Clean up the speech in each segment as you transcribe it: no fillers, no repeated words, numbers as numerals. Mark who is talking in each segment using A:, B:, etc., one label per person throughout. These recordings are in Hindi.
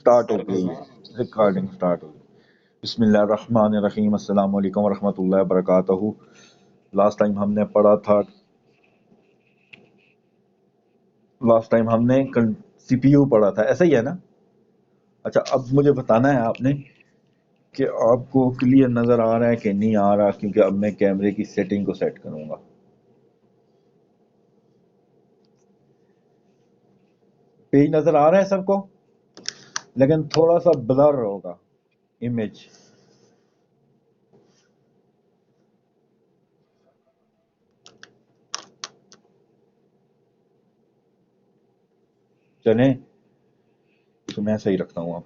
A: स्टार्ट हो गई है, रिकॉर्डिंग स्टार्ट हो गई। बिस्मिल्लाहिर्रहमानिर्रहीम, अस्सलाम वालेकुम वरहमतुल्लाहि वबरकातुहू। लास्ट टाइम हमने सीपीयू पढ़ा था, ऐसा ही है ना? अच्छा, अब मुझे बताना है आपने कि आपको क्लियर नजर आ रहा है कि नहीं आ रहा, क्योंकि अब मैं कैमरे की सेटिंग को सेट करूंगा। पेज नजर आ रहा है सबको, लेकिन थोड़ा सा ब्लर होगा इमेज। चलें, तो मैं सही रखता हूँ। अब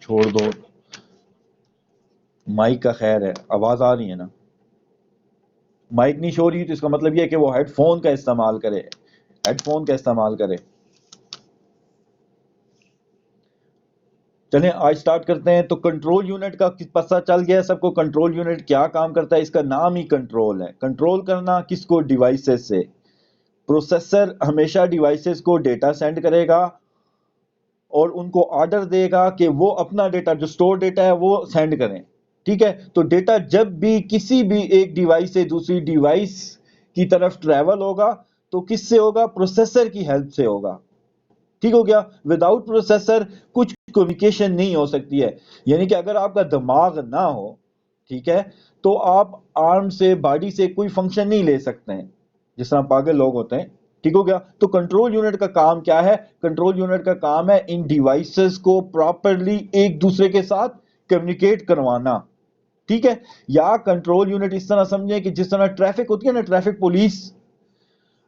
A: छोड़ दो, माइक का खैर है, आवाज आ रही है ना? माइक नहीं शो रही तो इसका मतलब यह है कि वो हेडफोन का इस्तेमाल करे, हेडफोन का इस्तेमाल करे। चलें, आज स्टार्ट करते हैं। तो कंट्रोल यूनिट का पता चल गया सबको, कंट्रोल यूनिट क्या काम करता है। इसका नाम ही कंट्रोल है। कंट्रोल करना किसको? डिवाइसेस से। प्रोसेसर हमेशा डिवाइसेस को डेटा सेंड करेगा और उनको ऑर्डर देगा कि वो अपना डेटा, जो स्टोर डेटा है, वो सेंड करें। ठीक है, तो डेटा जब भी किसी भी एक डिवाइस से दूसरी डिवाइस की तरफ ट्रेवल होगा तो किससे होगा? प्रोसेसर की हेल्प से होगा। ठीक हो गया? विदाउट प्रोसेसर कुछ कम्युनिकेशन नहीं हो सकती है। यानी कि अगर आपका दिमाग ना हो, ठीक है, तो आप आर्म से, बॉडी से कोई फंक्शन नहीं ले सकते हैं, जिस तरह पागल लोग होते हैं। ठीक हो गया? तो कंट्रोल यूनिट का काम क्या है? कंट्रोल यूनिट का काम है इन डिवाइसेस को प्रॉपरली एक दूसरे के साथ कम्युनिकेट करवाना। ठीक है? या कंट्रोल यूनिट इस तरह समझें कि जिस तरह ट्रैफिक होती है ना, ट्रैफिक पुलिस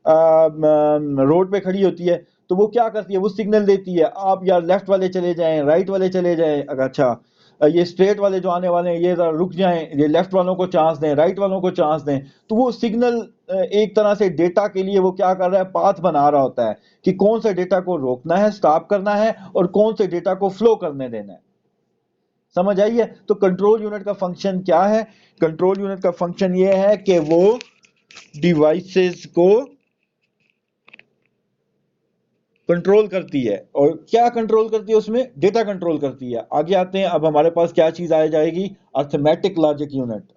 A: रोड पे खड़ी होती है, तो वो क्या करती है? वो सिग्नल देती है, आप यार लेफ्ट वाले चले जाएं, राइट वाले चले जाएं। अच्छा, ये स्ट्रेट वाले जो आने वाले हैं ये जरा रुक जाएं, ये लेफ्ट वालों को चांस दें, राइट वालों को चांस दें। तो वो सिग्नल एक तरह से डेटा के लिए वो क्या कर रहा है? पाथ बना रहा होता है कि कौन से डेटा को रोकना है, स्टॉप करना है, और कौन से डेटा को फ्लो करने देना है। समझ आई है? तो कंट्रोल यूनिट का फंक्शन क्या है? कंट्रोल यूनिट का फंक्शन ये है कि वो डिवाइसेस को कंट्रोल करती है। और क्या कंट्रोल करती है? उसमें डेटा कंट्रोल करती है। आगे आते हैं, अब हमारे पास क्या चीज आ जाएगी? Arithmetic logic unit.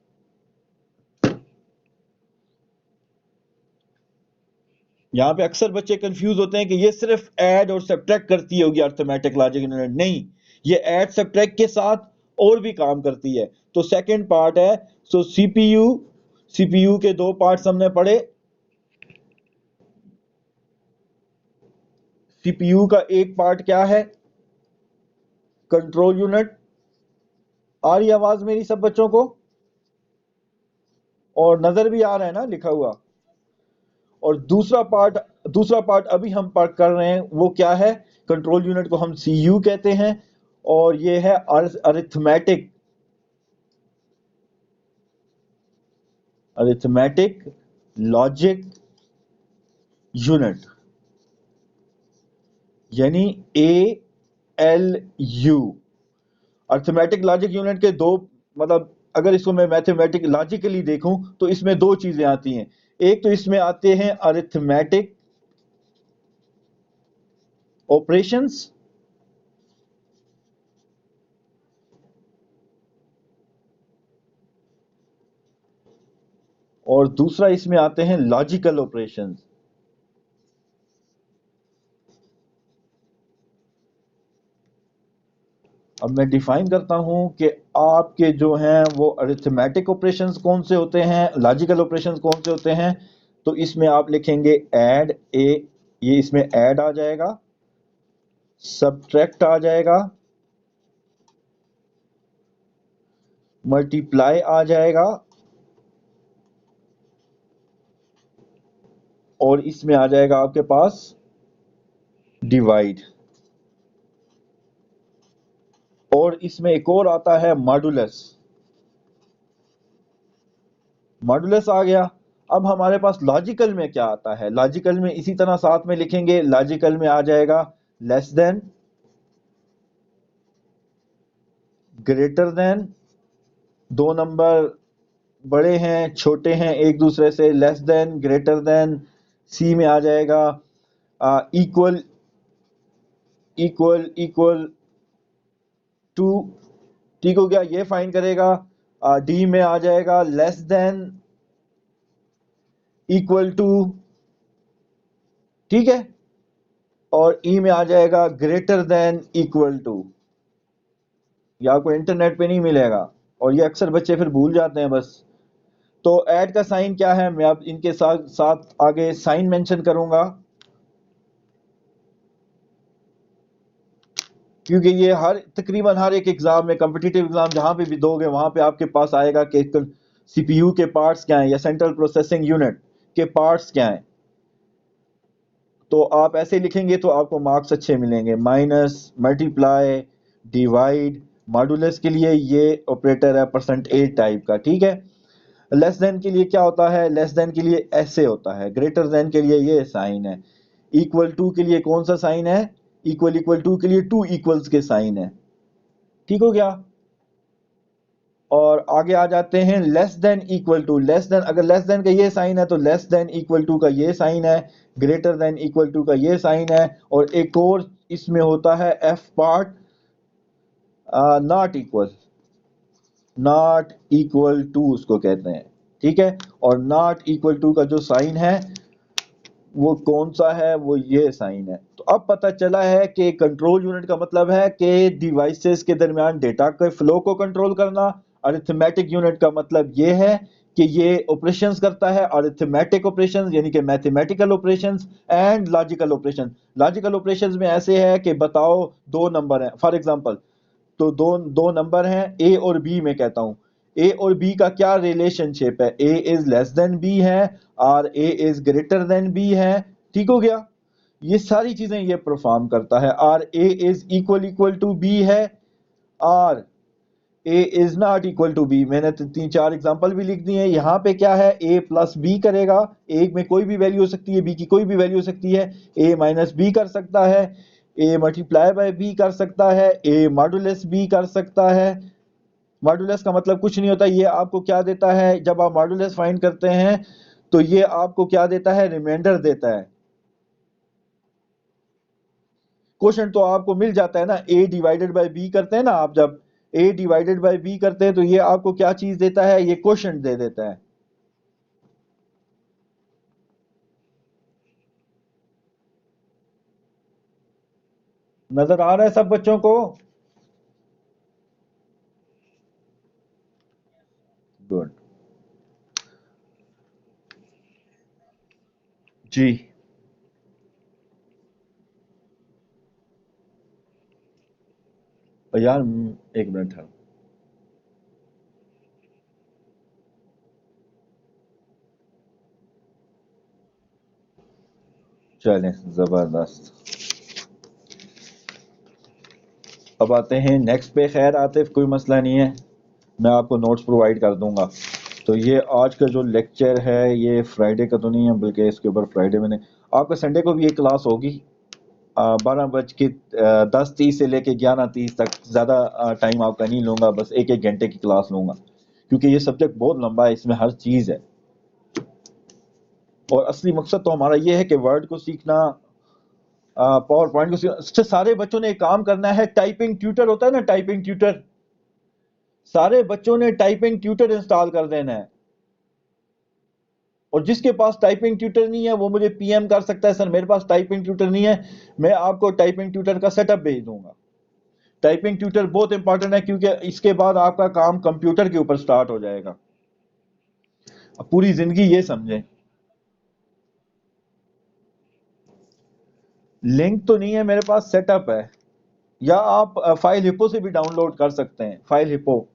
A: यहां पे अक्सर बच्चे कंफ्यूज होते हैं कि ये सिर्फ ऐड और सब्ट्रैक्ट करती होगी अर्थमेटिक लॉजिक यूनिट। नहीं, ये ऐड सब्ट्रैक्ट के साथ और भी काम करती है। तो सेकंड पार्ट है, सो सीपीयू, सीपीयू के दो पार्ट्स हमने पढ़े। सीपीयू का एक पार्ट क्या है? Control unit. आ रही आवाज मेरी सब बच्चों को? और नजर भी आ रहा है ना लिखा हुआ? और दूसरा पार्ट अभी हम पढ़ कर रहे हैं, वो क्या है? कंट्रोल यूनिट को हम सीयू कहते हैं, और ये है अरिथमेटिक अरिथमेटिक लॉजिक यूनिट, यानी A L U. Arithmetic logic unit के दो, मतलब अगर इसको मैं मैथमेटिक लॉजिकली देखूं तो इसमें दो चीजें आती हैं। एक तो इसमें आते हैं अरिथमेटिक ऑपरेशंस, और दूसरा इसमें आते हैं लॉजिकल ऑपरेशंस। अब मैं डिफाइन करता हूं कि आपके जो हैं वो अरिथमेटिक ऑपरेशंस कौन से होते हैं, लॉजिकल ऑपरेशंस कौन से होते हैं। तो इसमें आप लिखेंगे ऐड ए, ये इसमें ऐड आ जाएगा, सब्ट्रैक्ट आ जाएगा, मल्टीप्लाई आ जाएगा, और इसमें आ जाएगा आपके पास डिवाइड। और इसमें एक और आता है मॉडुलस। मॉडुलस आ गया। अब हमारे पास लॉजिकल में क्या आता है? लॉजिकल में इसी तरह साथ में लिखेंगे, लॉजिकल में आ जाएगा लेस देन, ग्रेटर देन, दो नंबर बड़े हैं छोटे हैं एक दूसरे से, लेस देन, ग्रेटर देन, सी में आ जाएगा इक्वल, इक्वल, इक्वल टू। ठीक हो गया, ये फाइंड करेगा। डी में आ जाएगा लेस देन, इक्वल टू, ठीक है, और ई में आ जाएगा ग्रेटर देन, इक्वल टू। ये आपको इंटरनेट पे नहीं मिलेगा और ये अक्सर बच्चे फिर भूल जाते हैं बस। तो ऐड का साइन क्या है, मैं अब इनके साथ साथ आगे साइन मेंशन करूंगा, क्योंकि ये हर तकरीबन हर एक एग्जाम में, कॉम्पिटिटिव एग्जाम जहां पे भी दोगे वहां पे आपके पास आएगा कि सीपीयू के पार्ट्स क्या हैं या सेंट्रल प्रोसेसिंग यूनिट के पार्ट्स क्या हैं। तो आप ऐसे लिखेंगे तो आपको मार्क्स अच्छे मिलेंगे। माइनस, मल्टीप्लाई, डिवाइड, मॉडुलस के लिए ये ऑपरेटर है परसेंटेज टाइप का, ठीक है। लेस देन के लिए क्या होता है, लेस देन के लिए ऐसे होता है। ग्रेटर देन के लिए ये साइन है। इक्वल टू के लिए कौन सा साइन है, इक्वल इक्वल टू के लिए टू इक्वल्स के साइन है। ठीक हो गया। और आगे आ जाते हैं less than equal to. Less than, अगर लेस देन का ये साइन है तो लेस देन इक्वल टू का ये साइन है, ग्रेटर देन इक्वल टू का ये साइन है, और एक और इसमें होता है F part, not equal, not equal to उसको कहते हैं, ठीक है। और नॉट इक्वल टू का जो साइन है वो कौन सा है, वो ये साइन है। तो अब पता चला है कि कंट्रोल यूनिट का मतलब है कि डिवाइसेस के दरमियान डेटा के फ्लो को कंट्रोल करना। अरिथमेटिक यूनिट का मतलब ये है कि ये ऑपरेशंस करता है, अरिथमेटिक ऑपरेशंस यानी कि mathematical operations and logical operation. Logical operations में ऐसे है कि बताओ दो नंबर हैं फॉर एग्जांपल, तो दो दो नंबर हैं ए और बी, में कहता हूं ए और बी का क्या रिलेशनशिप है, ए इज लेस देन बी है और A is greater than B है। ठीक हो गया, ये सारी चीजें ये परफॉर्म करता है। और A is equal equal to B है और A is not equal to B. मैंने तो तीन चार एग्जांपल भी लिख दिए हैं। यहाँ पे क्या है, ए प्लस बी करेगा, ए में कोई भी वैल्यू हो सकती है, बी की कोई भी वैल्यू हो सकती है, ए माइनस बी कर सकता है, ए मल्टीप्लाई बाय बी कर सकता है, ए मॉडुलस बी कर सकता है। मॉडुलस का मतलब कुछ नहीं होता, ये आपको क्या देता है, जब आप मॉडुलस फाइंड करते हैं तो ये आपको क्या देता है, रिमाइंडर देता है। क्वेश्चन तो आपको मिल जाता है ना, ए डिवाइडेड बाय बी करते हैं ना आप, जब ए डिवाइडेड बाय बी करते हैं तो ये आपको क्या चीज देता है, ये क्वेश्चन दे देता है। नजर आ रहा है सब बच्चों को? गुड जी। यार एक मिनट है, चलें, जबरदस्त। अब आते हैं नेक्स्ट पे। खैर आतिफ, कोई मसला नहीं है, मैं आपको नोट्स प्रोवाइड कर दूंगा। तो ये आज का जो लेक्चर है ये फ्राइडे का तो नहीं है, बल्कि इसके ऊपर फ्राइडे में नहीं, आपका संडे को भी एक क्लास होगी 12 बज के 10:30 से लेके 11:30 तक। ज़्यादा टाइम आपका नहीं लूँगा, बस एक एक घंटे की क्लास लूँगा, क्योंकि ये सब्जेक्ट बहुत लंबा है, इसमें हर चीज़ है। और असली मकसद तो हमारा ये है कि वर्ड को सीखना, पावर पॉइंट को सीखना। अच्छा, सारे बच्चों ने एक काम करना है, टाइपिंग ट्यूटर होता है ना, टाइपिंग ट्यूटर, सारे बच्चों ने टाइपिंग ट्यूटर इंस्टॉल कर देना है। और जिसके पास टाइपिंग ट्यूटर नहीं है वो मुझे पीएम कर सकता है, सर मेरे पास टाइपिंग ट्यूटर नहीं है, मैं आपको टाइपिंग ट्यूटर का सेटअप भेज दूंगा। टाइपिंग ट्यूटर बहुत इंपॉर्टेंट है, क्योंकि इसके बाद आपका काम कंप्यूटर के ऊपर स्टार्ट हो जाएगा। अब पूरी जिंदगी ये समझें। लिंक तो नहीं है मेरे पास, सेटअप है। या आप फाइल हिप्पो से भी डाउनलोड कर सकते हैं, फाइल हिप्पो।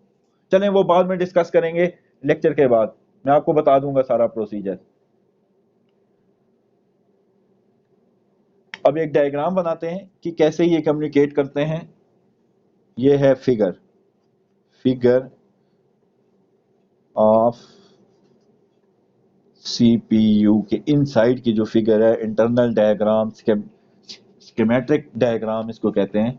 A: चलें वो बाद में डिस्कस करेंगे, लेक्चर के बाद मैं आपको बता दूंगा सारा प्रोसीजर। अब एक डायग्राम बनाते हैं कि कैसे ये कम्युनिकेट करते हैं। ये है फिगर, फिगर ऑफ सीपीयू के इनसाइड की जो फिगर है, इंटरनल डायग्राम, स्कीमेटिक डायग्राम इसको कहते हैं।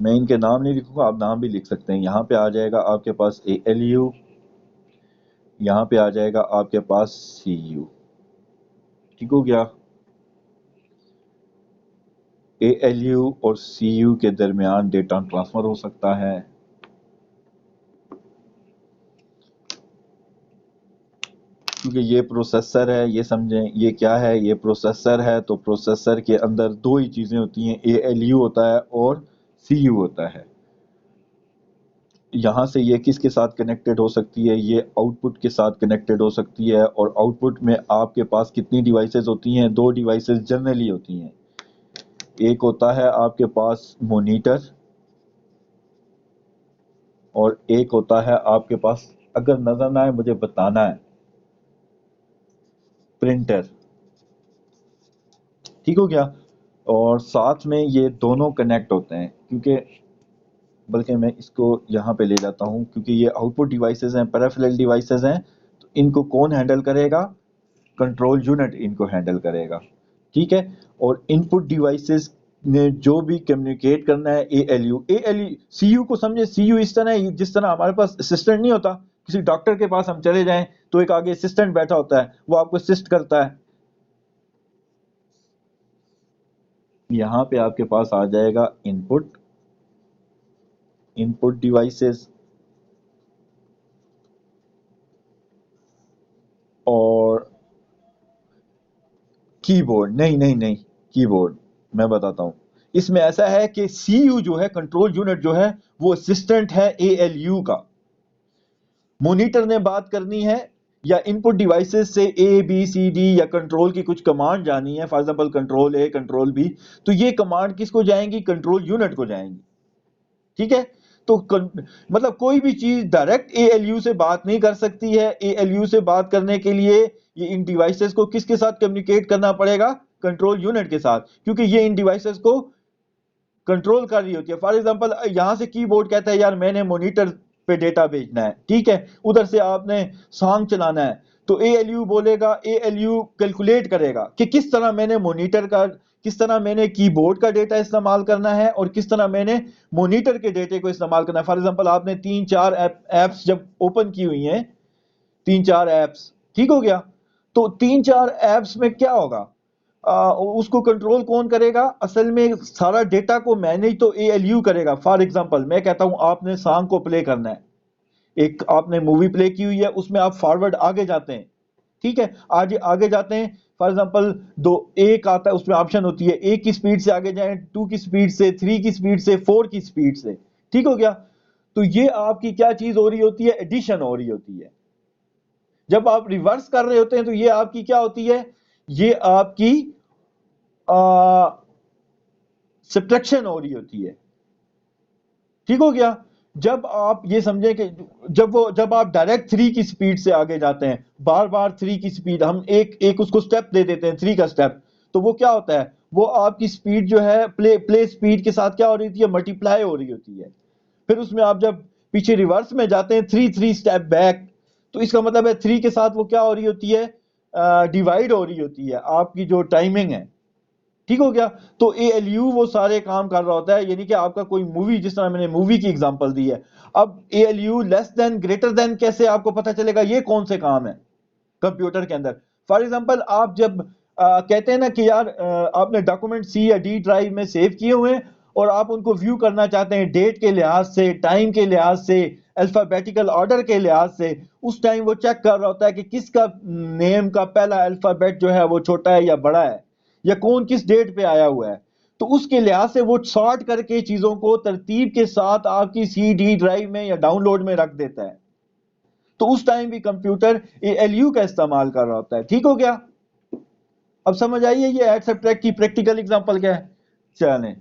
A: मैं इनके नाम नहीं लिखूंगा, आप नाम भी लिख सकते हैं। यहाँ पे आ जाएगा आपके पास ALU, यहाँ पे आ जाएगा आपके पास CU। ठीक हो गया। ALU और CU के दरमियान डेटा ट्रांसफर हो सकता है। क्योंकि ये प्रोसेसर है, ये समझें ये क्या है, ये प्रोसेसर है, तो प्रोसेसर के अंदर दो ही चीज़ें होती हैं, ALU होता है और CU होता है। यहाँ से ये किसके साथ कनेक्टेड हो सकती है, ये आउटपुट के साथ कनेक्टेड हो सकती है। और आउटपुट में आपके पास कितनी डिवाइसेस होती हैं, दो डिवाइसेस जनरली होती हैं। एक होता है आपके पास मॉनिटर और एक होता है आपके पास, अगर नजर ना आए मुझे बताना है, प्रिंटर। ठीक हो गया। और साथ में ये दोनों कनेक्ट होते हैं, क्योंकि बल्कि मैं इसको यहाँ पे ले जाता हूँ, क्योंकि ये आउटपुट डिवाइसेस हैं, पैराफिरल डिवाइसेस हैं, तो इनको कौन हैंडल करेगा, कंट्रोल यूनिट इनको हैंडल करेगा। ठीक है। और इनपुट डिवाइसेस ने जो भी कम्युनिकेट करना है, ALU CU को समझे, CU इस तरह है जिस तरह हमारे पास असिस्टेंट नहीं होता, किसी डॉक्टर के पास हम चले जाएं तो एक आगे असिस्टेंट बैठा होता है, वो आपको असिस्ट करता है। यहाँ पे आपके पास आ जाएगा इनपुट डिवाइसेस और कीबोर्ड। नहीं नहीं नहीं, कीबोर्ड मैं बताता हूँ। इसमें ऐसा है कि CU जो है, कंट्रोल यूनिट जो है, वो असिस्टेंट है ALU का। मॉनिटर ने बात करनी है या इनपुट डिवाइसेस से ABCD या कंट्रोल की कुछ कमांड जानी है, for example control A control B, तो ये कमांड किसको जाएंगी, कंट्रोल यूनिट को जाएंगी। ठीक है। तो मतलब कोई भी चीज डायरेक्ट ALU से बात नहीं कर सकती है। ALU से बात करने के लिए ये इन डिवाइसेस को किसके साथ कम्युनिकेट करना पड़ेगा, कंट्रोल यूनिट के साथ, क्योंकि ये इन डिवाइसेस को कंट्रोल कर रही होती है। फॉर एग्जांपल यहां से कीबोर्ड कहता है यार मैंने मॉनिटर पे डेटा भेजना है, ठीक है, उधर से आपने सॉन्ग चलाना है, तो ALU बोलेगा, ALU कैलकुलेट करेगा कि किस तरह मैंने मॉनिटर का, किस तरह मैंने कीबोर्ड का डेटा इस्तेमाल करना है और किस तरह मैंने मॉनिटर के डेटे को इस्तेमाल करना है। फॉर एग्जांपल आपने 3-4 एप्स जब ओपन की हुई हैं, 3-4 एप्स, ठीक हो गया, तो 3-4 एप्स में क्या होगा, उसको कंट्रोल कौन करेगा, असल में सारा डेटा को मैनेज तो ALU करेगा। फॉर एग्जांपल मैं कहता हूं आपने सॉन्ग को प्ले करना है, एक आपने मूवी प्ले की हुई है, उसमें आप फॉरवर्ड आगे जाते हैं, ठीक है, आज आगे जाते हैं, फॉर एग्जांपल दो एक आता है, उसमें ऑप्शन होती है, एक की स्पीड से आगे जाएं, 2 की स्पीड से, 3 की स्पीड से, 4 की स्पीड से। ठीक हो गया। तो ये आपकी क्या चीज हो रही होती है, एडिशन हो रही होती है। जब आप रिवर्स कर रहे होते हैं तो ये आपकी क्या होती है, ये आपकी सब्ट्रैक्शन हो रही होती है। ठीक हो गया। जब आप ये समझें कि जब आप डायरेक्ट 3 की स्पीड से आगे जाते हैं, बार बार 3 की स्पीड, हम एक एक उसको स्टेप दे देते हैं, 3 का स्टेप, तो वो क्या होता है, वो आपकी स्पीड जो है प्ले स्पीड के साथ क्या हो रही होती है, मल्टीप्लाई हो रही होती है। फिर उसमें आप जब पीछे रिवर्स में जाते हैं, 3 स्टेप बैक, तो इसका मतलब है 3 के साथ वो क्या हो रही होती है, डिवाइड हो रही होती है आपकी जो टाइमिंग है। ठीक हो गया। तो ALU वो सारे काम कर रहा होता है, यानी कि आपका कोई मूवी, जिस तरह मैंने मूवी की एग्जांपल दी है, अब ALU less than greater than कैसे आपको पता चलेगा, ये कौन से काम है कंप्यूटर के अंदर। फॉर एग्जांपल आप जब कहते हैं ना कि यार आपने डॉक्यूमेंट C या D ड्राइव में सेव किए हुए हैं और आप उनको व्यू करना चाहते हैं डेट के लिहाज से, टाइम के लिहाज से, अल्फाबेटिकल ऑर्डर के लिहाज से, उस टाइम वो चेक कर रहा होता है कि किसका नेम का पहला अल्फाबेट जो है वो छोटा है या बड़ा है, या कौन किस डेट पे आया हुआ है। तो उसके लिहाज से वो सॉर्ट करके चीजों को तरतीब के साथ आपकी CD ड्राइव में या डाउनलोड में रख देता है। तो उस टाइम भी कंप्यूटर ALU का इस्तेमाल कर रहा होता है। ठीक हो गया। अब समझ आइए ये एड सब्ट्रैक्ट की प्रैक्टिकल एग्जांपल क्या है। चलें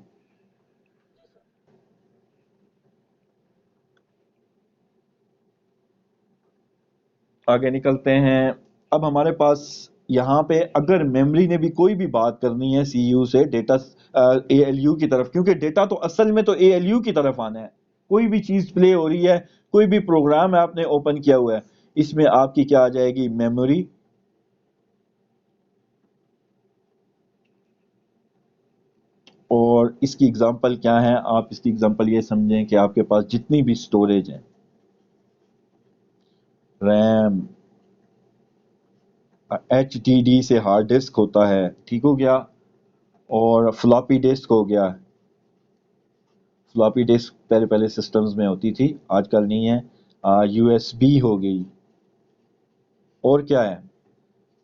A: आगे निकलते हैं। अब हमारे पास यहाँ पे अगर मेमोरी ने भी कोई भी बात करनी है CU से डेटा ALU की तरफ, क्योंकि डेटा तो असल में तो ALU की तरफ आना है, कोई भी चीज प्ले हो रही है, कोई भी प्रोग्राम है आपने ओपन किया हुआ है, इसमें आपकी क्या आ जाएगी, मेमोरी। और इसकी एग्जांपल क्या है, आप इसकी एग्जांपल ये समझें कि आपके पास जितनी भी स्टोरेज है, रैम, HDD से हार्ड डिस्क होता है, ठीक हो गया, और फ्लॉपी डिस्क हो गया। फ्लॉपी डिस्क पहले पहले सिस्टम्स में होती थी, आजकल नहीं है। USB हो गई, और क्या है,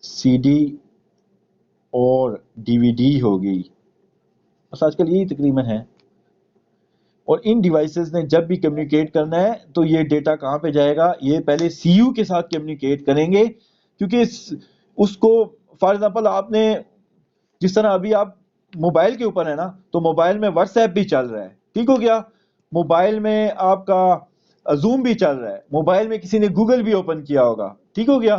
A: CD और DVD हो गई, बस आजकल यही तकरीबन है। और इन डिवाइसेस ने जब भी कम्युनिकेट करना है तो ये डेटा कहाँ पे जाएगा, ये पहले सीयू के साथ कम्युनिकेट करेंगे, क्योंकि उसको, फॉर एग्जांपल आपने, जिस तरह अभी आप मोबाइल के ऊपर है ना, तो मोबाइल में व्हाट्सएप भी चल रहा है, ठीक हो गया, मोबाइल में आपका जूम भी चल रहा है, मोबाइल में किसी ने गूगल भी ओपन किया होगा, ठीक हो गया,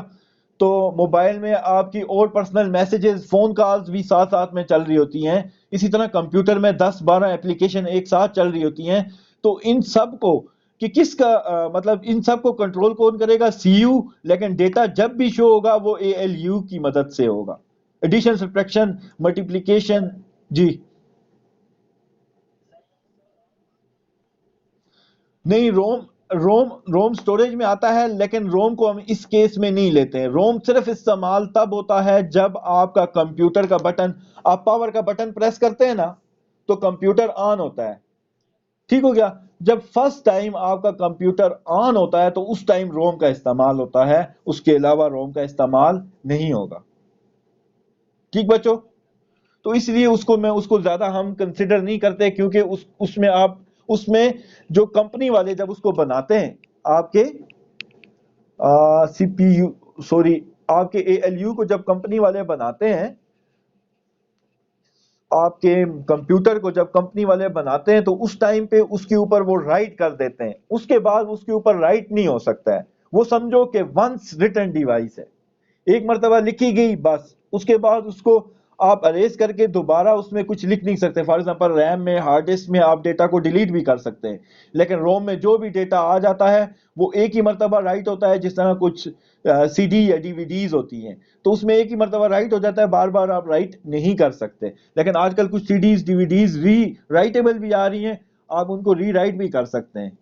A: तो मोबाइल में आपकी और पर्सनल मैसेजेस, फोन कॉल्स भी साथ साथ में चल रही होती हैं। इसी तरह कंप्यूटर में 10-12 एप्लीकेशन एक साथ चल रही होती हैं। तो इन सब को कि किसका मतलब इन सब को कंट्रोल कौन करेगा, सीयू, लेकिन डेटा जब भी शो होगा वो एएलयू की मदद से होगा, एडिशन, सब्ट्रैक्शन, मल्टीप्लिकेशन। जी नहीं, रोम, रोम स्टोरेज में आता है, लेकिन रोम को हम इस केस में नहीं लेते हैं। रोम सिर्फ इस्तेमाल तब होता है जब आपका कंप्यूटर का बटन, आप पावर का बटन प्रेस करते हैं ना, तो कंप्यूटर ऑन होता है, ठीक हो गया। जब फर्स्ट टाइम आपका कंप्यूटर ऑन होता है तो उस टाइम रोम का इस्तेमाल होता है, उसके अलावा रोम का इस्तेमाल नहीं होगा, ठीक बच्चों। तो इसलिए उसको मैं उसको ज्यादा हम कंसिडर नहीं करते, क्योंकि उसमें आप, उसमें जो कंपनी वाले जब उसको बनाते हैं, आपके सीपीयू, सॉरी, आपके एएलयू को जब कंपनी वाले बनाते हैं, आपके कंप्यूटर को जब कंपनी वाले बनाते हैं, तो उस टाइम पे उसके ऊपर वो राइट कर देते हैं, उसके बाद उसके ऊपर राइट नहीं हो सकता है। वो समझो कि वंस रिटन डिवाइस है, एक मरतबा लिखी गई बस, उसके बाद उसको आप अरेज करके दोबारा उसमें कुछ लिख नहीं सकते। फॉर एग्जांपल रैम में, हार्ड डिस्क में आप डेटा को डिलीट भी कर सकते हैं, लेकिन रोम में जो भी डेटा आ जाता है वो एक ही मरतबा राइट होता है, जिस तरह कुछ सीडी या डीवीडीज होती हैं, तो उसमें एक ही मरतबा राइट हो जाता है, बार बार आप राइट नहीं कर सकते। लेकिन आजकल कुछ सीडीज डीवीडीज री राइटेबल भी आ रही हैं, आप उनको री राइट भी कर सकते हैं।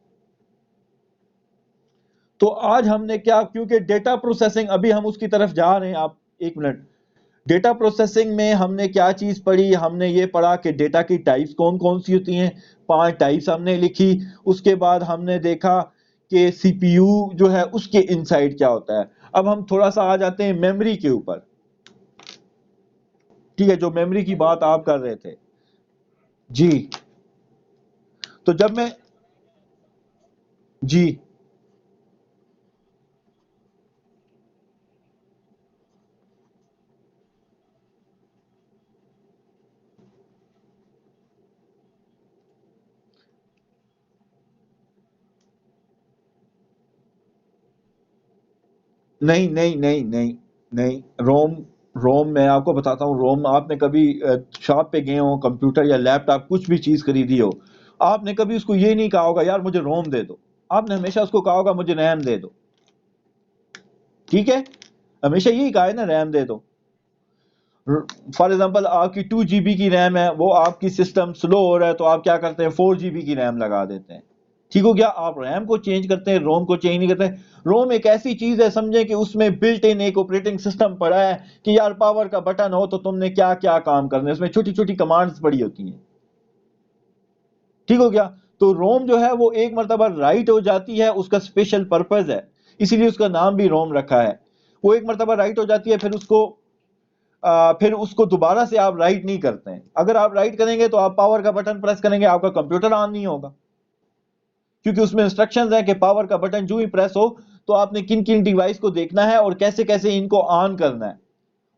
A: तो आज हमने क्या, क्योंकि डेटा प्रोसेसिंग, अभी हम उसकी तरफ जा रहे हैं, आप एक मिनट, डेटा प्रोसेसिंग में हमने क्या चीज पढ़ी, हमने ये पढ़ा कि डेटा की टाइप्स कौन कौन सी होती हैं, 5 टाइप्स हमने लिखी। उसके बाद हमने देखा कि सीपीयू जो है उसके इनसाइड क्या होता है। अब हम थोड़ा सा आ जाते हैं मेमोरी के ऊपर, ठीक है, जो मेमोरी की बात आप कर रहे थे। जी, तो जब मैं, जी, नहीं नहीं नहीं नहीं नहीं, रोम, रोम मैं आपको बताता हूँ, रोम आपने कभी शॉप पे गए हो, कंप्यूटर या लैपटॉप कुछ भी चीज खरीदी हो, आपने कभी उसको ये नहीं कहा होगा यार मुझे रोम दे दो, आपने हमेशा उसको कहा होगा मुझे रैम दे दो, ठीक है, हमेशा यही कहा है ना, रैम दे दो। फॉर एग्जांपल आपकी 2 GB की रैम है, वो आपकी सिस्टम स्लो हो रहा है, तो आप क्या करते हैं, 4 GB की रैम लगा देते हैं, ठीक हो गया। आप रैम को चेंज करते हैं, रोम को चेंज नहीं करते। रोम एक ऐसी चीज है, समझे कि उसमें बिल्ट इन एक ऑपरेटिंग सिस्टम पड़ा है कि यार पावर का बटन हो तो तुमने क्या क्या काम करने हैं, उसमें छोटी छोटी कमांड्स पड़ी होती हैं, ठीक हो गया। तो रोम जो है वो एक मरतबा राइट हो जाती है, उसका स्पेशल पर्पज है, इसीलिए उसका नाम भी रोम रखा है। वो एक मरतबा राइट हो जाती है, फिर उसको दोबारा से आप राइट नहीं करते हैं। अगर आप राइट करेंगे तो आप पावर का बटन प्रेस करेंगे, आपका कंप्यूटर ऑन नहीं होगा, क्योंकि उसमें इंस्ट्रक्शंस है कि पावर का बटन जो ही प्रेस हो तो आपने किन किन डिवाइस को देखना है और कैसे कैसे इनको ऑन करना है,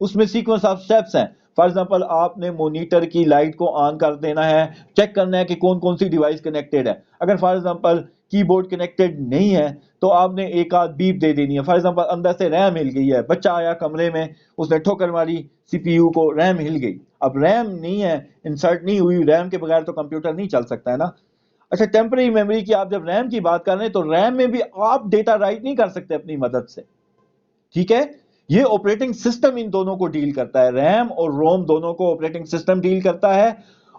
A: उसमें सीक्वेंस ऑफ स्टेप्स हैं। फॉर एग्जांपल आपने मॉनिटर की लाइट को ऑन कर देना है, चेक करना है कि कौन कौन सी डिवाइस कनेक्टेड है। अगर फॉर एग्जांपल कीबोर्ड कनेक्टेड नहीं है तो आपने एक आध बीप दे देनी है। फॉर एग्जांपल अंदर से रैम हिल गई है, बच्चा आया कमरे में, उसने ठोकर मारी सीपीयू को, रैम हिल गई। अब रैम नहीं है, इंसर्ट नहीं हुई, रैम के बगैर तो कंप्यूटर नहीं चल सकता है ना। अच्छा, टेम्पररी मेमोरी की आप जब रैम की बात कर रहे हैं, तो रैम में भी आप डेटा राइट नहीं कर सकते अपनी मदद से, ठीक है। ये ऑपरेटिंग सिस्टम इन दोनों को डील करता है, रैम और रोम दोनों को ऑपरेटिंग सिस्टम डील करता है।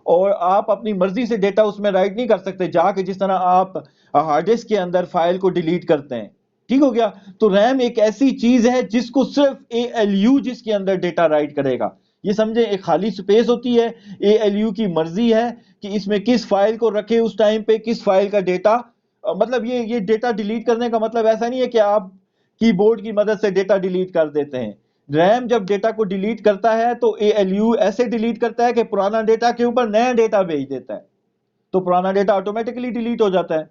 A: और आप अपनी मर्जी से डेटा उसमें राइट नहीं कर सकते जाके, जिस तरह आप हार्ड डिस्क के अंदर फाइल को डिलीट करते हैं। ठीक हो गया? तो रैम एक ऐसी चीज है जिसको सिर्फ एएलयू जिसके अंदर डेटा राइट करेगा। ये समझे, एक खाली स्पेस होती है, एएलयू की मर्जी है कि इसमें किस फाइल को रखे, उस टाइम पे किस फाइल का डेटा, मतलब ये डेटा डिलीट करने का मतलब ऐसा नहीं है कि आप कीबोर्ड की मदद से डेटा डिलीट कर देते हैं। रैम जब डेटा को डिलीट करता है तो एएलयू ऐसे डिलीट करता है कि पुराना डेटा के ऊपर नया डेटा भेज देता है, तो पुराना डेटा ऑटोमेटिकली डिलीट हो जाता है।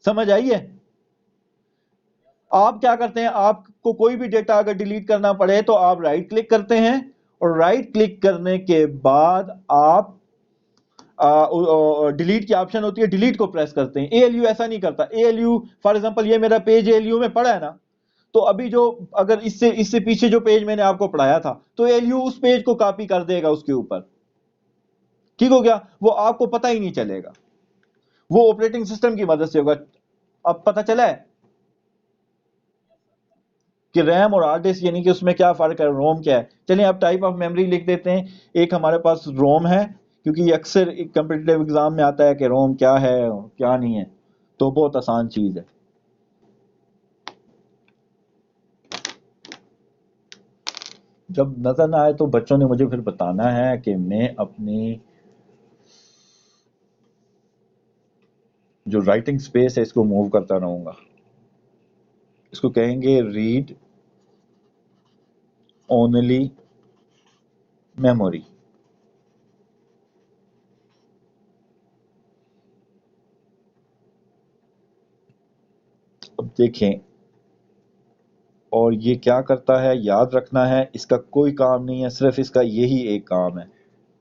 A: समझ आई है? आप क्या करते हैं, आपको कोई भी डेटा अगर डिलीट करना पड़े तो आप राइट क्लिक करते हैं, और राइट क्लिक करने के बाद आप डिलीट की ऑप्शन होती है, डिलीट को प्रेस करते हैं। एएलयू ऐसा नहीं करता। एएलयू फॉर एग्जांपल ये मेरा पेज एएलयू में पड़ा है ना, तो अभी जो अगर इससे इससे पीछे जो पेज मैंने आपको पढ़ाया था, तो एएलयू उस पेज को कॉपी कर देगा उसके ऊपर। ठीक हो गया? वो आपको पता ही नहीं चलेगा, वो ऑपरेटिंग सिस्टम की मदद से होगा। अब पता चला है कि रैम और हार्ड डिस्क यानी कि उसमें क्या फर्क है, रोम क्या है। चलिए अब टाइप ऑफ मेमोरी लिख देते हैं। एक हमारे पास रोम है, क्योंकि ये अक्सर कंपिटिटिव एग्जाम में आता है कि रोम क्या है क्या नहीं है, तो बहुत आसान चीज है। जब नजर ना आए तो बच्चों ने मुझे फिर बताना है कि मैं अपनी जो राइटिंग स्पेस है इसको मूव करता रहूंगा। इसको कहेंगे रीड ओनली मेमोरी। अब देखें, और ये क्या करता है याद रखना है, इसका कोई काम नहीं है, सिर्फ इसका यही एक काम है,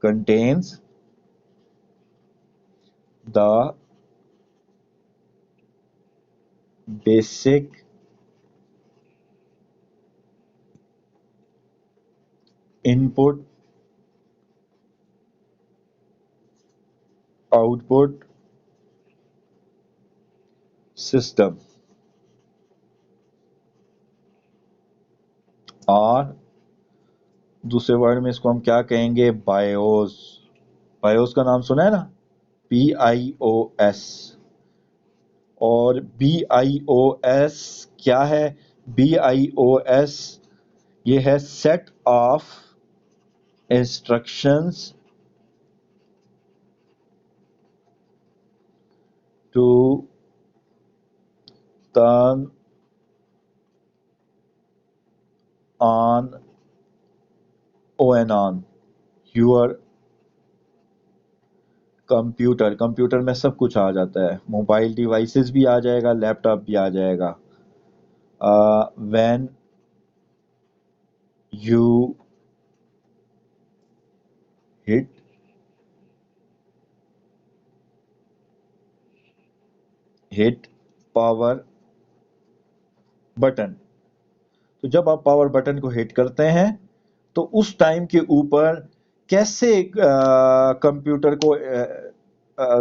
A: contains the basic input output system, और दूसरे वर्ड में इसको हम क्या कहेंगे, बायोस। बायोस का नाम सुना है ना, BIOS। और BIOS क्या है? BIOS ये है set of instructions to turn on on your computer. Computer में सब कुछ आ जाता है, मोबाइल डिवाइसेस भी आ जाएगा, लैपटॉप भी आ जाएगा। When you hit heat power button, तो जब आप पावर बटन को हिट करते हैं तो उस टाइम के ऊपर कैसे कंप्यूटर को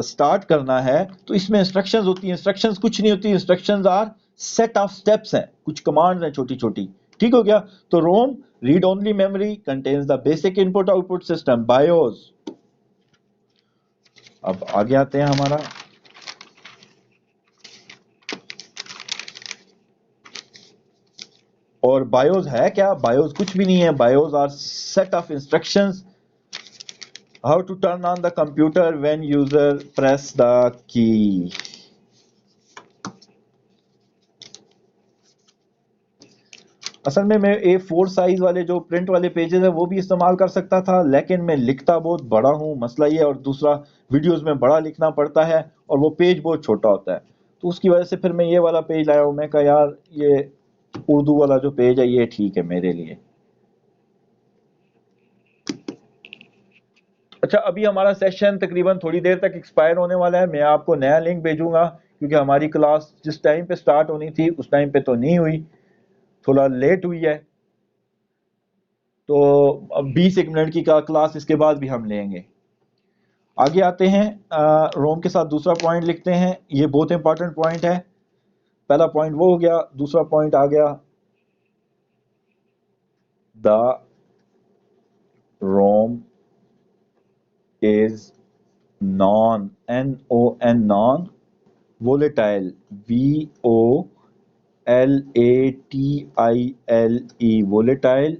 A: स्टार्ट करना है, तो इसमें इंस्ट्रक्शंस होती हैं। इंस्ट्रक्शंस कुछ नहीं होती, instructions are set of steps हैं, कुछ कमांड्स हैं छोटी छोटी। ठीक हो गया? तो ROM read only memory contains the basic input output system BIOS. अब आगे आते हैं हमारा, और बायोस है क्या? बायोस कुछ भी नहीं है। BIOS are set of instructions how to turn on the computer when user press the key. असल में मैं A4 साइज वाले जो प्रिंट वाले पेजेस है वो भी इस्तेमाल कर सकता था, लेकिन मैं लिखता बहुत बड़ा हूँ, मसला ये है, और दूसरा वीडियोस में बड़ा लिखना पड़ता है और वो पेज बहुत छोटा होता है, तो उसकी वजह से फिर मैं ये वाला पेज लाया हूँ। मैं कहा यार ये उर्दू वाला जो पेज है ये ठीक है मेरे लिए। अच्छा, अभी हमारा सेशन तकरीबन थोड़ी देर तक एक्सपायर होने वाला है। मैं आपको नया लिंक भेजूंगा, क्योंकि हमारी क्लास जिस टाइम पे स्टार्ट होनी थी उस टाइम पे तो नहीं हुई, थोड़ा लेट हुई है। तो अब 20 एक मिनट की का क्लास इसके बाद भी हम लेंगे। आगे आते हैं, रोम के साथ दूसरा पॉइंट लिखते हैं। ये बहुत इंपॉर्टेंट पॉइंट है। पहला पॉइंट वो हो गया, दूसरा पॉइंट आ गया the ROM is non, N-O-N, non, volatile, V-O-L-A-T-I-L-E, volatile।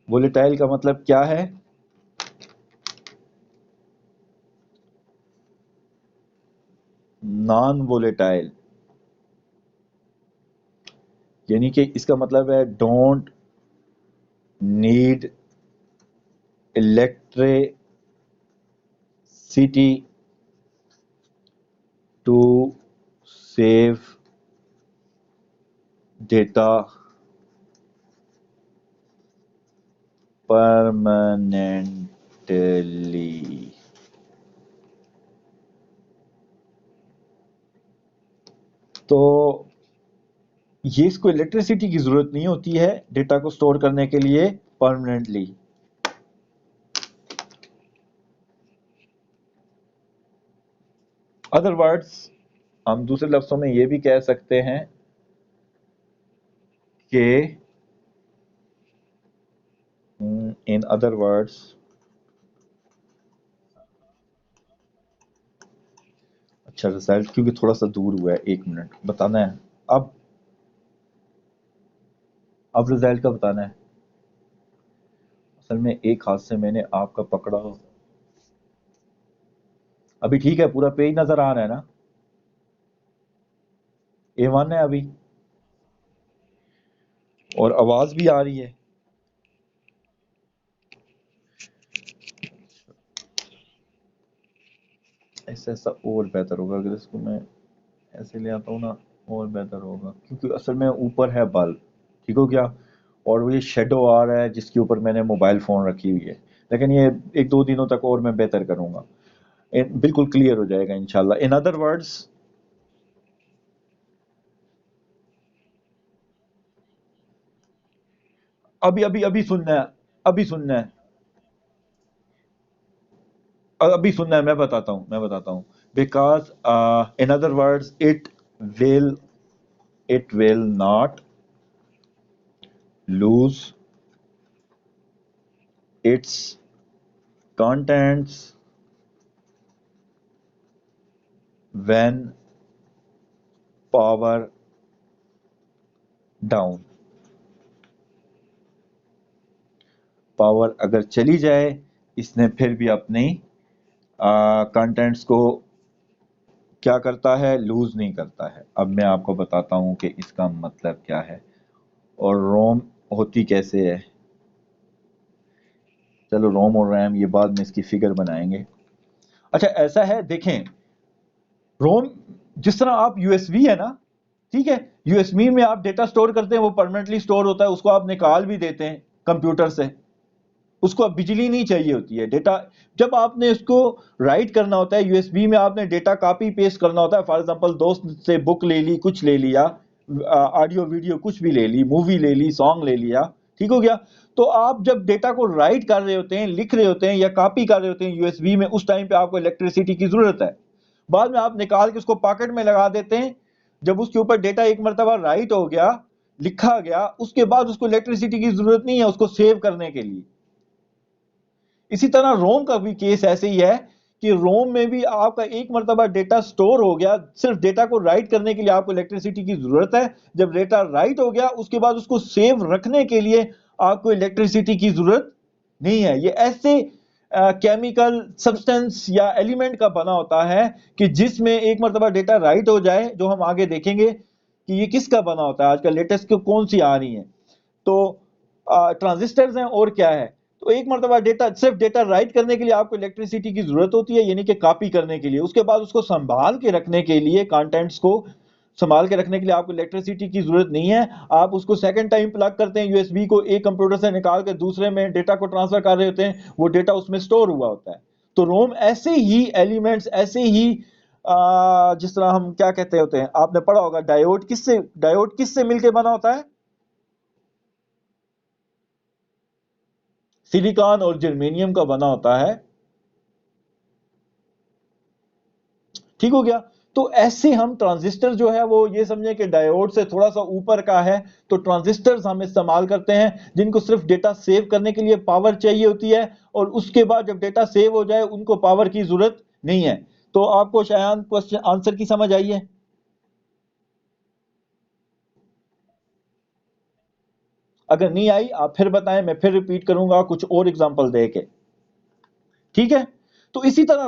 A: volatile का मतलब क्या है? नॉन वोलेटाइल, यानी कि इसका मतलब है don't need electricity to save data permanently. तो ये इसको इलेक्ट्रिसिटी की जरूरत नहीं होती है डेटा को स्टोर करने के लिए परमानेंटली। अदर वर्ड्स, हम दूसरे लफ्जों में ये भी कह सकते हैं कि इन अदर वर्ड्स, अच्छा रिजल्ट क्योंकि थोड़ा सा दूर हुआ है, 1 मिनट बताना है। अब रिजल्ट का बताना है। असल में एक हाथ से मैंने आपका पकड़ा। अभी ठीक है, पूरा पेज नजर आ रहा है ना? A1 है अभी, और आवाज भी आ रही है। ऐसा ऐसा और बेहतर होगा अगर इसको मैं ऐसे ले आता हूँ ना, और बेहतर होगा, क्योंकि असल में ऊपर है बल्ब, ठीक हो गया, और वो ये शेडो आ रहा है जिसके ऊपर मैंने मोबाइल फोन रखी हुई है। लेकिन ये 1-2 दिनों तक और मैं बेहतर करूंगा, बिल्कुल क्लियर हो जाएगा इंशाल्लाह। इन अदर वर्ड्स, अभी अभी अभी सुनना है, अभी सुनना है, अभी सुनना है, मैं बताता हूँ because in other words, will it will not lose its contents when power down. Power अगर चली जाए, इसने फिर भी अपनी कंटेंट्स को क्या करता है, लूज नहीं करता है। अब मैं आपको बताता हूं कि इसका मतलब क्या है और रोम होती कैसे है। चलो रोम और रैम ये बाद में इसकी फिगर बनाएंगे। अच्छा ऐसा है, देखें, रोम जिस तरह आप यूएसबी है ना, ठीक है, यूएसबी में आप डेटा स्टोर करते हैं, वो परमानेंटली स्टोर होता है, उसको आप निकाल भी देते हैं कंप्यूटर से, उसको अब बिजली नहीं चाहिए होती है। डेटा जब आपने इसको राइट करना होता है यूएसबी में, आपने डेटा कॉपी पेस्ट करना होता है। फॉर एग्जांपल दोस्त से बुक ले ली, कुछ ले लिया, ऑडियो वीडियो कुछ भी ले ली, मूवी ले ली, सॉन्ग ले लिया, ठीक हो गया। तो आप जब डेटा को राइट कर रहे होते हैं, लिख रहे होते हैं या कॉपी कर रहे होते हैं यूएसबी में, उस टाइम पे आपको इलेक्ट्रिसिटी की जरूरत है। बाद में आप निकाल के उसको पॉकेट में लगा देते हैं। जब उसके ऊपर डेटा एक मरतबा राइट हो गया, लिखा गया, उसके बाद उसको इलेक्ट्रिसिटी की जरूरत नहीं है उसको सेव करने के लिए। इसी तरह रोम का भी केस ऐसे ही है कि रोम में भी आपका एक मरतबा डेटा स्टोर हो गया, सिर्फ डेटा को राइट करने के लिए आपको इलेक्ट्रिसिटी की जरूरत है। जब डेटा राइट हो गया, उसके बाद उसको सेव रखने के लिए आपको इलेक्ट्रिसिटी की जरूरत नहीं है। ये ऐसे केमिकल सब्सटेंस या एलिमेंट का बना होता है कि जिसमें एक मरतबा डेटा राइट हो जाए, जो हम आगे देखेंगे कि ये किसका बना होता है। आजकल लेटेस्ट कौन सी आ रही हैं, तो ट्रांजिस्टर्स हैं और क्या है। तो एक मरतबा डेटा, सिर्फ डेटा राइट करने के लिए आपको इलेक्ट्रिसिटी की जरूरत होती है, यानी कि कॉपी करने के लिए। उसके बाद उसको संभाल के रखने के लिए, कंटेंट्स को संभाल के रखने के लिए आपको इलेक्ट्रिसिटी की जरूरत नहीं है। आप उसको सेकंड टाइम प्लग करते हैं यूएसबी को, एक कंप्यूटर से निकाल के दूसरे में डेटा को ट्रांसफर कर रहे होते हैं, वो डेटा उसमें स्टोर हुआ होता है। तो रोम ऐसे ही एलिमेंट्स, ऐसे ही जिस तरह हम क्या कहते होते हैं, आपने पढ़ा होगा डायोड किससे मिलके बना होता है? सिलिकॉन और जर्मेनियम का बना होता है, ठीक हो गया। तो ऐसे हम ट्रांजिस्टर जो है वो ये समझे कि डायोड से थोड़ा सा ऊपर का है, तो ट्रांजिस्टर्स हम इस्तेमाल करते हैं जिनको सिर्फ डेटा सेव करने के लिए पावर चाहिए होती है, और उसके बाद जब डेटा सेव हो जाए उनको पावर की जरूरत नहीं है। तो आपको शायद क्वेश्चन आंसर की समझ आई है? अगर नहीं आई आप फिर बताएं, मैं फिर रिपीट करूंगा कुछ और एग्जांपल दे के। ठीक है, तो इसी तरह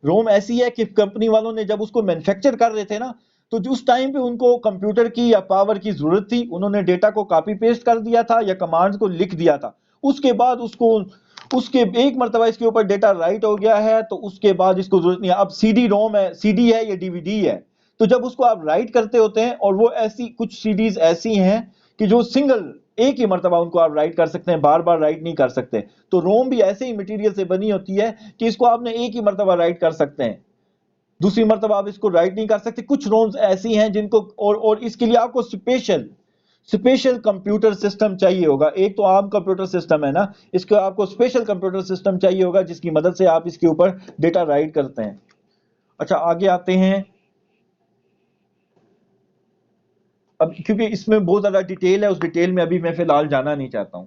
A: रोम ऐसी है कि कंपनी वालों ने जब उसको मैन्युफैक्चर कर रहे थे ना, तो जो उस टाइम पे उनको कंप्यूटर की या पावर की जरूरत थी, उन्होंने डेटा को कॉपी पेस्ट कर दिया था या कमांड्स को लिख दिया था। उसके बाद उसको उसके एक मरतबा इसके ऊपर डेटा राइट हो गया है, तो उसके बाद इसको जरूरत नहीं है। अब सीडी रोम है, सीडी है या डीवीडी है, तो जब उसको आप राइट करते होते हैं, और वो ऐसी कुछ सीडीज ऐसी हैं कि जो सिंगल एक ही मरतबा उनको आप राइट कर सकते हैं, बार बार राइट नहीं कर सकते। तो रोम भी ऐसे ही मटेरियल से बनी होती है कि इसको आपने एक ही मरतबा राइट कर सकते हैं, दूसरी मरतबा आप इसको राइट नहीं कर सकते। कुछ रोम्स ऐसी हैं जिनको और इसके लिए आपको स्पेशल स्पेशल कंप्यूटर सिस्टम चाहिए होगा। एक तो आम कंप्यूटर सिस्टम है ना, इसको आपको स्पेशल कंप्यूटर सिस्टम चाहिए होगा जिसकी मदद से आप इसके ऊपर डेटा राइट करते हैं। अच्छा, आगे आते हैं। अब क्योंकि इसमें बहुत ज्यादा डिटेल है, उस डिटेल में अभी मैं फिलहाल जाना नहीं चाहता हूं।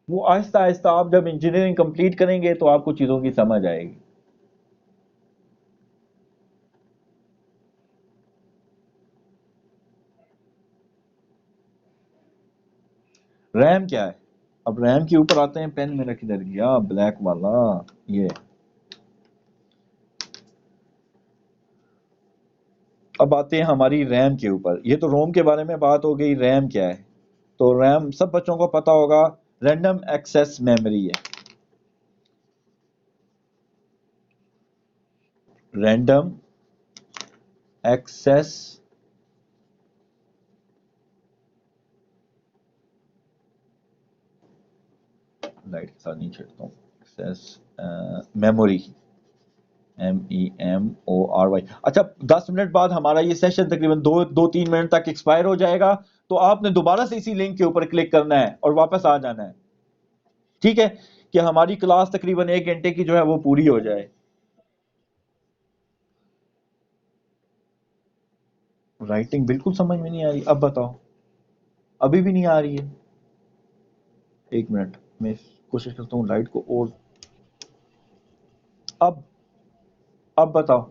A: वो आहिस्ता आहिस्ता आप जब इंजीनियरिंग कंप्लीट करेंगे तो आपको चीजों की समझ आएगी। रैम क्या है? अब रैम के ऊपर आते हैं। पेन मेरा किधर गया, ब्लैक वाला? ये अब आते हैं हमारी रैम के ऊपर। ये तो रोम के बारे में बात हो गई। रैम क्या है? तो रैम सब बच्चों को पता होगा, रैंडम एक्सेस मेमोरी है। रैंडम एक्सेस लाइट के साथ नहीं छेड़ता हूँ। Access memory, MEMORY। अच्छा, 10 मिनट बाद हमारा ये सेशन तकरीबन 2-3 मिनट तक एक्सपायर हो जाएगा, तो आपने दोबारा से इसी लिंक के ऊपर क्लिक करना है और वापस आ जाना है। ठीक है, कि हमारी क्लास तकरीबन 1 घंटे की जो है वो पूरी हो जाए। राइटिंग बिल्कुल समझ में नहीं आ रही, अब बताओ। अभी भी नहीं आ रही है? 1 मिनट, मैं कोशिश करता हूँ लाइट को। और अब अब बताओ।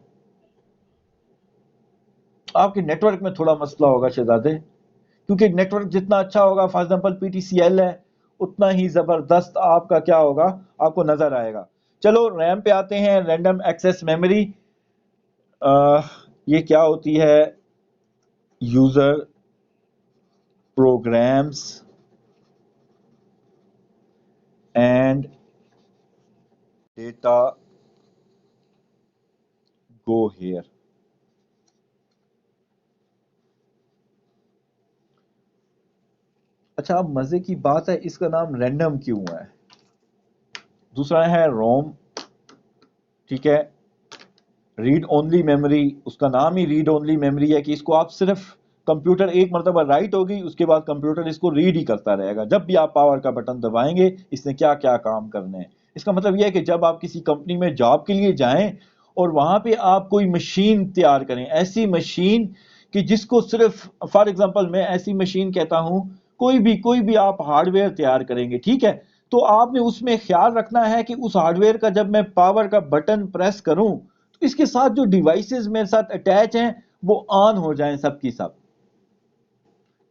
A: आपके नेटवर्क में थोड़ा मसला होगा शहजादे, क्योंकि नेटवर्क जितना अच्छा होगा, फॉर एग्जांपल PTCL है, उतना ही जबरदस्त आपका क्या होगा, आपको नजर आएगा। चलो रैम पे आते हैं। रैंडम एक्सेस मेमोरी ये क्या होती है? User programs and data go here. अच्छा, अब मजे की बात है, इसका नाम रैंडम क्यों है? दूसरा है रोम। ठीक है, रीड ओनली मेमोरी, उसका नाम ही रीड ओनली मेमोरी है कि इसको आप सिर्फ कंप्यूटर एक मरतबा राइट होगी, उसके बाद कंप्यूटर इसको रीड ही करता रहेगा। जब भी आप पावर का बटन दबाएंगे, इसने क्या क्या काम करने हैं। इसका मतलब यह है कि जब आप किसी कंपनी में जॉब के लिए जाएं और वहां पे आप कोई मशीन तैयार करें, ऐसी मशीन कि जिसको सिर्फ, फॉर एग्जांपल मैं ऐसी मशीन कहता हूं, कोई भी आप हार्डवेयर तैयार करेंगे, ठीक है, तो आपने उसमें ख्याल रखना है कि उस हार्डवेयर का जब मैं पावर का बटन प्रेस करूं, तो इसके साथ जो डिवाइसेस मेरे साथ अटैच हैं वो ऑन हो जाएं सब की सब।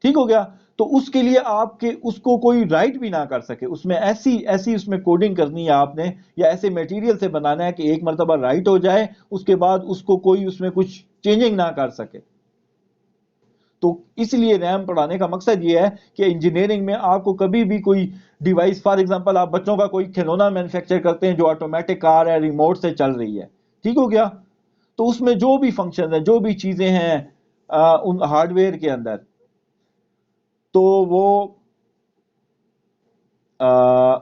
A: ठीक हो गया? तो उसके लिए आपके उसको कोई राइट भी ना कर सके, उसमें ऐसी ऐसी उसमें कोडिंग करनी है आपने, या ऐसे मटेरियल से बनाना है कि एक मरतबा राइट हो जाए, उसके बाद उसको कोई उसमें कुछ चेंजिंग ना कर सके। तो इसलिए रैम पढ़ाने का मकसद ये है कि इंजीनियरिंग में आपको कभी भी कोई डिवाइस, फॉर एग्जांपल आप बच्चों का कोई खिलौना मैन्युफैक्चर करते हैं जो ऑटोमेटिक कार है, रिमोट से चल रही है, ठीक हो गया, तो उसमें जो भी फंक्शन है, जो भी चीजें हैं उन हार्डवेयर के अंदर, तो वो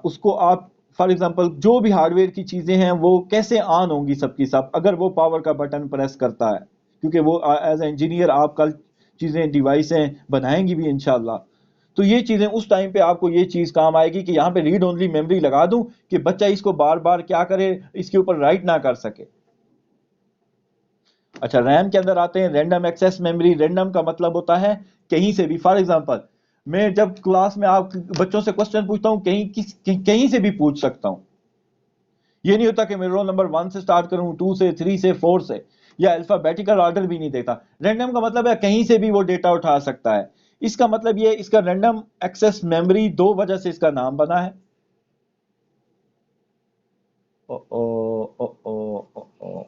A: उसको आप, फॉर एग्जांपल जो भी हार्डवेयर की चीजें हैं वो कैसे ऑन होंगी सबकी सब अगर वो पावर का बटन प्रेस करता है, क्योंकि वो एज ए इंजीनियर आप कल चीजें डिवाइसें बनाएंगी भी इंशाल्लाह। तो ये चीजें उस टाइम पे आपको ये चीज काम आएगी कि यहाँ पे रीड ओनली मेमोरी लगा दूं कि बच्चा इसको बार बार क्या करे, इसके ऊपर राइट ना कर सके। अच्छा, रैम के अंदर आते हैं, रैंडम एक्सेस मेमोरी। रैंडम का मतलब होता है कहीं से भी। फॉर एग्जांपल, मैं जब क्लास में आप बच्चों से क्वेश्चन पूछता हूं, कहीं से भी पूछ सकता हूं। ये नहीं होता कि मैं रोल नंबर 1 से स्टार्ट करूं, 2 से, 3 से, 4 से, या अल्फाबेटिकल ऑर्डर भी नहीं देता। रैंडम का मतलब है कहीं से भी वो डेटा उठा सकता है। इसका मतलब ये, इसका रैंडम एक्सेस मेमोरी, दो वजह से इसका नाम बना है। ओ ओ ओ ओ ओ ओ